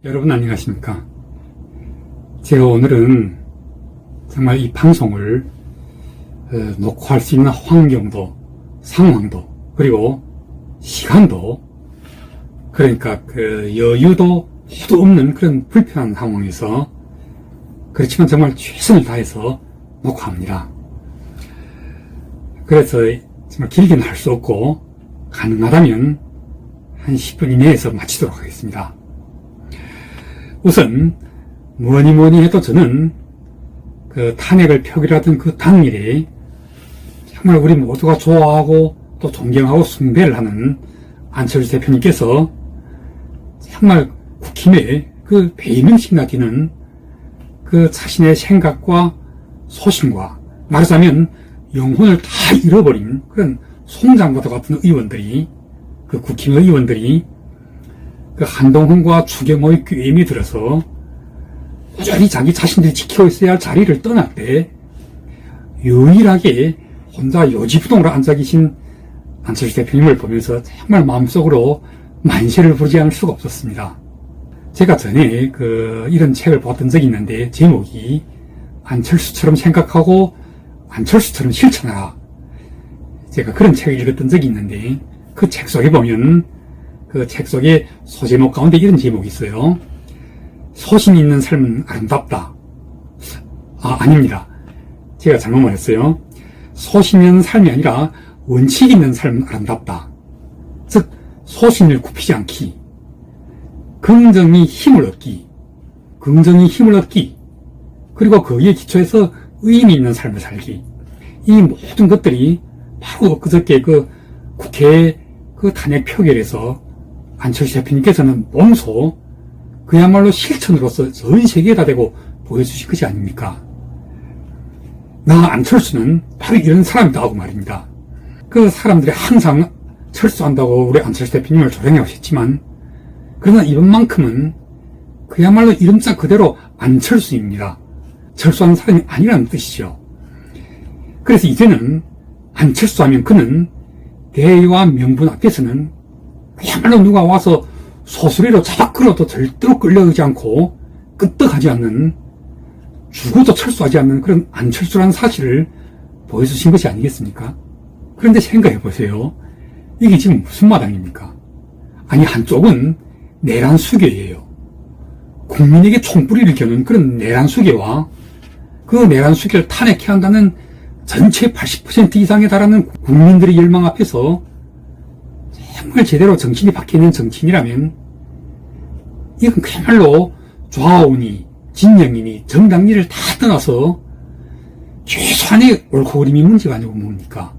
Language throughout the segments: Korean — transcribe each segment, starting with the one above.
여러분 안녕하십니까? 제가 오늘은 정말 이 방송을 녹화할 수 있는 환경도, 상황도, 그리고 시간도, 그러니까 여유도 수도 없는 그런 불편한 상황에서, 그렇지만 정말 최선을 다해서 녹화합니다. 그래서 정말 길게는 할 수 없고 가능하다면 한 10분 이내에서 마치도록 하겠습니다. 우선 뭐니 해도 저는 그 탄핵을 표결하던 그 당일에 정말 우리 모두가 좋아하고 또 존경하고 숭배를 하는 안철수 대표님께서 정말 국힘에 그 배임음식 나기는 그 자신의 생각과 소신과 말하자면 영혼을 다 잃어버린 그런 송장보다 같은 의원들이, 그 국힘 의원들이 그 한동훈과 추경호의 꾀임이 들어서 꾸준히 자기 자신들이 지키고 있어야 할 자리를 떠날 때 유일하게 혼자 요지부동으로 앉아 계신 안철수 대표님을 보면서 정말 마음속으로 만세를 부르지 않을 수가 없었습니다. 제가 전에 이런 책을 봤던 적이 있는데 제목이 안철수처럼 생각하고 안철수처럼 실천하라. 제가 그런 책을 읽었던 적이 있는데 그 책 속에 보면 그 책 속에 소제목 가운데 이런 제목이 있어요. 소신 있는 삶은 아름답다. 아닙니다. 제가 잘못 말했어요. 소신 있는 삶이 아니라 원칙 있는 삶은 아름답다. 즉 소신을 굽히지 않기, 긍정이 힘을 얻기, 그리고 거기에 기초해서 의미 있는 삶을 살기. 이 모든 것들이 바로 그저께 국회 탄핵 표결에서 안철수 대표님께서는 몸소 그야말로 실천으로서 전 세계에다 대고 보여주신 것이 아닙니까? 나 안철수는 바로 이런 사람이다 하고 말입니다. 그 사람들이 항상 철수한다고 우리 안철수 대표님을 조롱해 오셨지만, 그러나 이번만큼은 그야말로 이름자 그대로 안철수입니다. 철수하는 사람이 아니라는 뜻이죠. 그래서 이제는 안철수하면 그는 대의와 명분 앞에서는 그야말로 누가 와서 소수리로 잡아 끌어도 절대로 끌려오지 않고 끄떡하지 않는, 죽어도 철수하지 않는 그런 안철수라는 사실을 보여주신 것이 아니겠습니까? 그런데 생각해 보세요. 이게 지금 무슨 마당입니까? 아니, 한쪽은 내란 수계예요. 국민에게 총뿌리를 겨눈 그런 내란 수계와 그 내란 수계를 탄핵해야 한다는 전체 80% 이상에 달하는 국민들의 열망 앞에서 정말 제대로 정신이 박혀있는 정치인이라면 이건 그야말로 좌우니 진영이니 정당리를 다 떠나서 최소한의 옳고 그름이 문제가 아니고 뭡니까?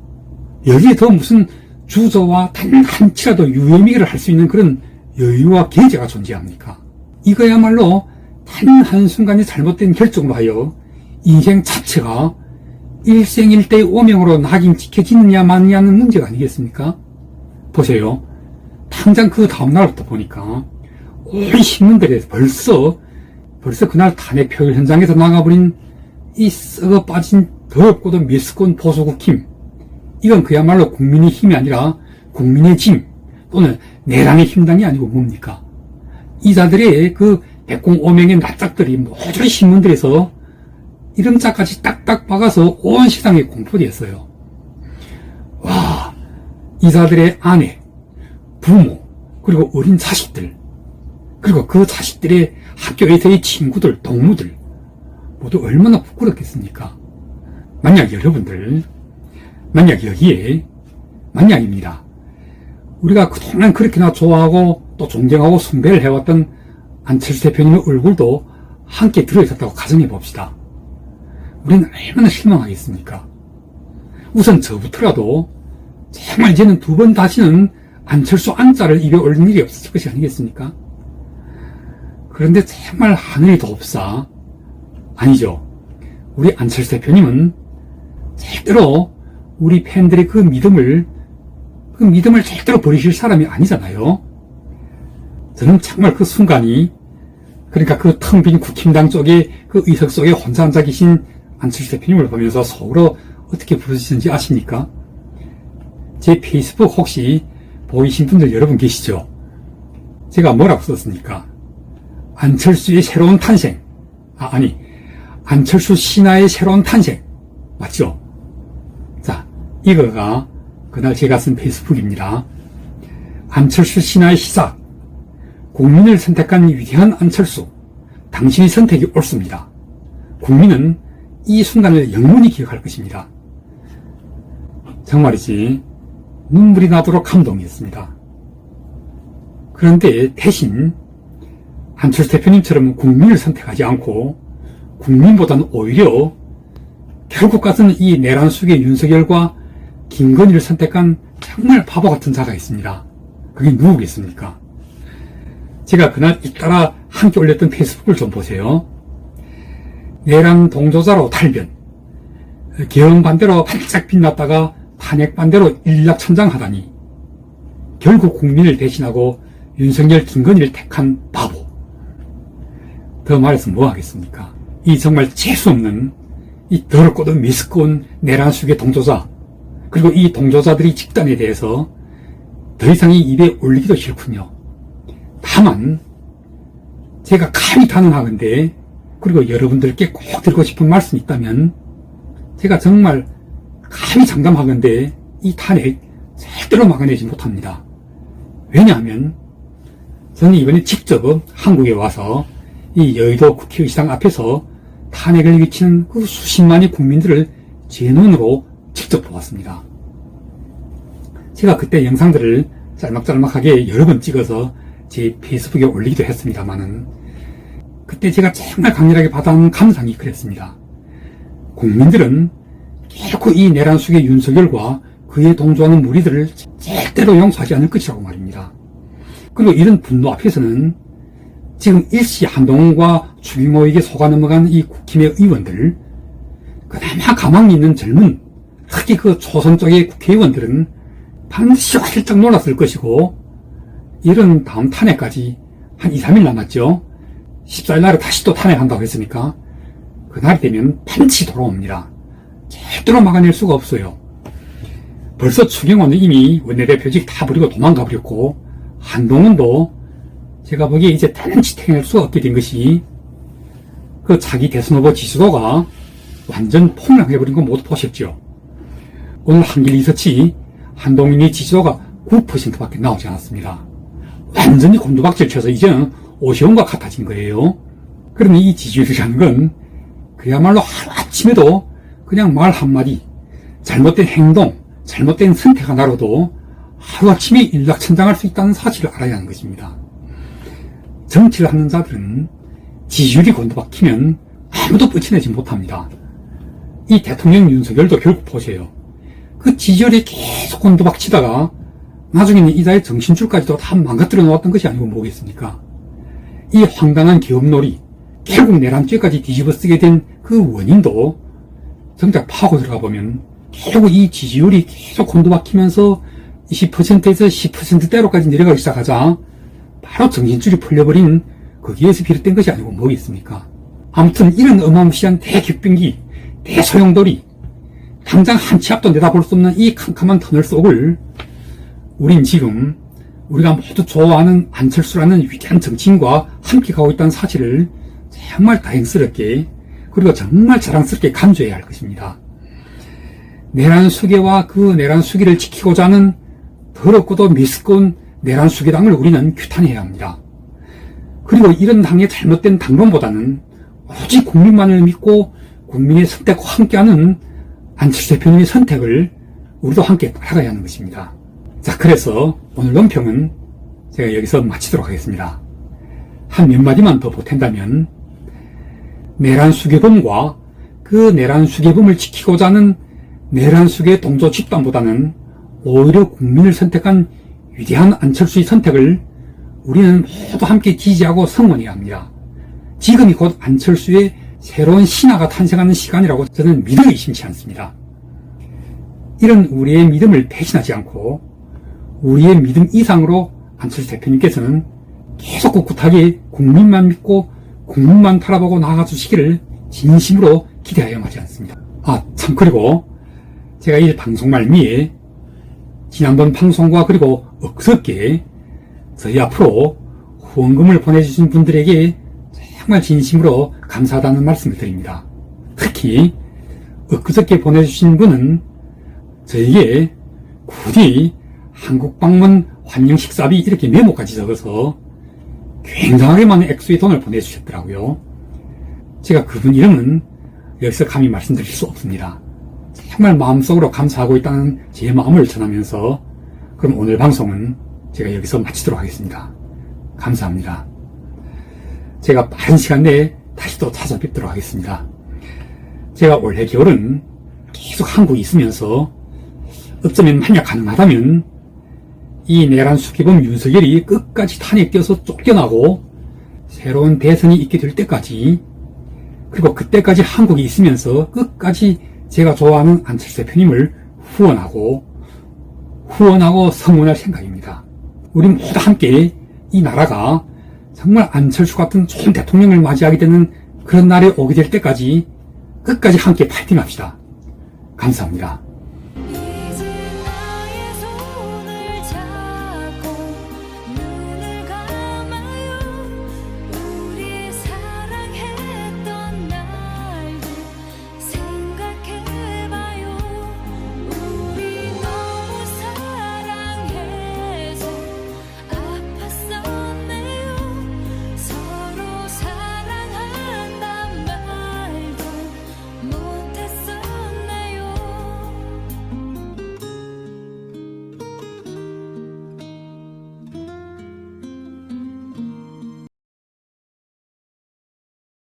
여기에 더 무슨 주저와 단 한치라도 유예미를 할 수 있는 그런 여유와 계제가 존재합니까? 이거야말로 단 한순간의 잘못된 결정으로 하여 인생 자체가 일생일대의 오명으로 낙인찍혀지느냐 마느냐는 문제가 아니겠습니까? 보세요. 당장 그 다음날부터 보니까 온 신문들에서 벌써 그날 탄핵 표결 현장에서 나가버린 이 썩어 빠진 더럽고도 메스꺼운 보수국힘, 이건 그야말로 국민의 힘이 아니라 국민의 짐 또는 내란의 힘당이 아니고 뭡니까? 이 자들의 그 백공오명의 낯짝들이 모조리 신문들에서 이름자까지 딱딱 박아서 온 세상에 공포되었어요. 와, 이 자들의 아내, 부모, 그리고 어린 자식들, 그리고 그 자식들의 학교에서의 친구들, 동무들 모두 얼마나 부끄럽겠습니까? 만약 여기에 만약입니다. 우리가 그동안 그렇게나 좋아하고 또 존경하고 숭배를 해왔던 안철수 대표님의 얼굴도 함께 들어있었다고 가정해 봅시다. 우리는 얼마나 실망하겠습니까? 우선 저부터라도 정말 이제는 두 번 다시는 안철수 안자를 입에 올린 일이 없었을 것이 아니겠습니까? 그런데 정말 하늘이 돕사, 아니죠. 우리 안철수 대표님은 절대로 우리 팬들의 그 믿음을 절대로 버리실 사람이 아니잖아요. 저는 정말 그 순간이, 그러니까 그 텅 빈 국힘당 쪽에 그 의석 속에 혼자 앉아 계신 안철수 대표님을 보면서 속으로 어떻게 부르시는지 아십니까? 제 페이스북 혹시 보이신 분들 여러분 계시죠? 제가 뭐라고 썼습니까? 안철수의 새로운 탄생. 안철수 신화의 새로운 탄생. 맞죠? 자, 이거가 그날 제가 쓴 페이스북입니다. 안철수 신화의 시작. 국민을 선택한 위대한 안철수. 당신의 선택이 옳습니다. 국민은 이 순간을 영원히 기억할 것입니다. 정말이지 눈물이 나도록 감동이었습니다. 그런데 대신 안철수 대표님처럼 국민을 선택하지 않고 국민보다는 오히려 결국 가서는 이 내란 속의 윤석열과 김건희를 선택한 정말 바보 같은 자가 있습니다. 그게 누구겠습니까? 제가 그날 잇따라 함께 올렸던 페이스북을 좀 보세요. 내란 동조자로 탈변, 계엄 반대로 반짝 빛났다가 탄핵 반대로 일락천장하다니, 결국 국민을 대신하고 윤석열, 김건희를 택한 바보. 더 말해서 뭐 하겠습니까? 이 정말 재수없는, 이 더럽고도 미스꺼운 내란 속의 동조자, 그리고 이 동조자들의 집단에 대해서 더 이상 이 입에 올리기도 싫군요. 다만 제가 감히 단언하건대, 그리고 여러분들께 꼭 드리고 싶은 말씀이 있다면, 제가 정말 감히 장담하건대 이 탄핵 절대로 막아내지 못합니다. 왜냐하면 저는 이번에 직접 한국에 와서 이 여의도 국회의사당 앞에서 탄핵을 외치는 그 수십만의 국민들을 제 눈으로 직접 보았습니다. 제가 그때 영상들을 짤막짤막하게 여러 번 찍어서 제 페이스북에 올리기도 했습니다만은, 그때 제가 정말 강렬하게 받아온 감상이 그랬습니다. 국민들은 결코 이 내란 속의 윤석열과 그에 동조하는 무리들을 절대로 용서하지 않을 것이라고 말입니다. 그리고 이런 분노 앞에서는 지금 일시 한동훈과 추경호에게 속아 넘어간 이 국힘의 의원들, 그나마 가망이 있는 젊은, 특히 그 초선 쪽의 국회의원들은 반드시 활짝 놀랐을 것이고, 이런 다음 탄핵까지 한 2, 3일 남았죠. 14일 날에 다시 또 탄핵한다고 했으니까 그날이 되면 반드시 돌아옵니다. 절대로 막아낼 수가 없어요. 벌써 추경호는 이미 원내대표직 다 버리고 도망가 버렸고, 한동훈도 제가 보기에 이제 단지 태어날 수가 없게 된 것이, 그 자기 대선 후보 지지도가 완전 폭락해버린 거 모두 보셨죠. 오늘 한길 리서치 한동훈의 지지도가 9%밖에 나오지 않았습니다. 완전히 곤두박질 쳐서 이제는 오시온과 같아진 거예요. 그러니 이 지지율이라는 건 그야말로 하루아침에도 그냥 말 한마디, 잘못된 행동, 잘못된 선택 하나로도 하루아침에 일락천장할 수 있다는 사실을 알아야 하는 것입니다. 정치를 하는 자들은 지지율이 곤두박히면 아무도 뻗쳐내지 못합니다. 이 대통령 윤석열도 결국 보세요. 그 지지율이 계속 곤두박치다가 나중에는 이자의 정신줄까지도 다 망가뜨려 놓았던 것이 아니고 뭐겠습니까? 이 황당한 기업놀이, 결국 내란죄까지 뒤집어 쓰게 된 그 원인도 정작 파고 들어가 보면 결국 이 지지율이 계속 곤두박히면서 20%에서 10%대로까지 내려가기 시작하자 바로 정신줄이 풀려버린 거기에서 비롯된 것이 아니고 뭐겠습니까? 아무튼 이런 어마무시한 대격변기, 대소용돌이, 당장 한 치 앞도 내다볼 수 없는 이 캄캄한 터널 속을 우린 지금 우리가 모두 좋아하는 안철수라는 위대한 정치인과 함께 가고 있다는 사실을 정말 다행스럽게, 그리고 정말 자랑스럽게 간주해야 할 것입니다. 내란 수계와 그 내란 수기를 지키고자 하는 더럽고도 미스꺼운 내란 수계당을 우리는 규탄해야 합니다. 그리고 이런 당의 잘못된 당론보다는 오직 국민만을 믿고 국민의 선택과 함께하는 안철수 대표님의 선택을 우리도 함께 따라가야 하는 것입니다. 자, 그래서 오늘 논평은 제가 여기서 마치도록 하겠습니다. 한 몇 마디만 더 보탠다면, 내란 수계범과 그 내란 수계범을 지키고자 하는 내란 수계 동조 집단보다는 오히려 국민을 선택한 위대한 안철수의 선택을 우리는 모두 함께 지지하고 성원해야 합니다. 지금이 곧 안철수의 새로운 신화가 탄생하는 시간이라고 저는 믿어 의심치 않습니다. 이런 우리의 믿음을 배신하지 않고 우리의 믿음 이상으로 안철수 대표님께서는 계속 꿋꿋하게 국민만 믿고 국민만 바라보고 나아가 주시기를 진심으로 기대하여 마지 않습니다. 참, 그리고 제가 이 방송 말미에 지난번 방송과 그리고 엊그저께 저희 앞으로 후원금을 보내주신 분들에게 정말 진심으로 감사하다는 말씀을 드립니다. 특히 엊그저께 보내주신 분은 저에게 굳이 한국 방문 환영 식사비 이렇게 메모까지 적어서 굉장하게 많은 액수의 돈을 보내주셨더라고요. 제가 그분 이름은 여기서 감히 말씀드릴 수 없습니다. 정말 마음속으로 감사하고 있다는 제 마음을 전하면서 그럼 오늘 방송은 제가 여기서 마치도록 하겠습니다. 감사합니다. 제가 빠른 시간 내에 다시 또 찾아뵙도록 하겠습니다. 제가 올해 겨울은 계속 한국에 있으면서 어쩌면 만약 가능하다면 이 내란 수기범 윤석열이 끝까지 탄핵 뛰어서 쫓겨나고 새로운 대선이 있게 될 때까지, 그리고 그때까지 한국에 있으면서 끝까지 제가 좋아하는 안철수 대표님을 후원하고 성원할 생각입니다. 우리 모두 함께 이 나라가 정말 안철수 같은 좋은 대통령을 맞이하게 되는 그런 날이 오게 될 때까지 끝까지 함께 파이팅합시다. 감사합니다.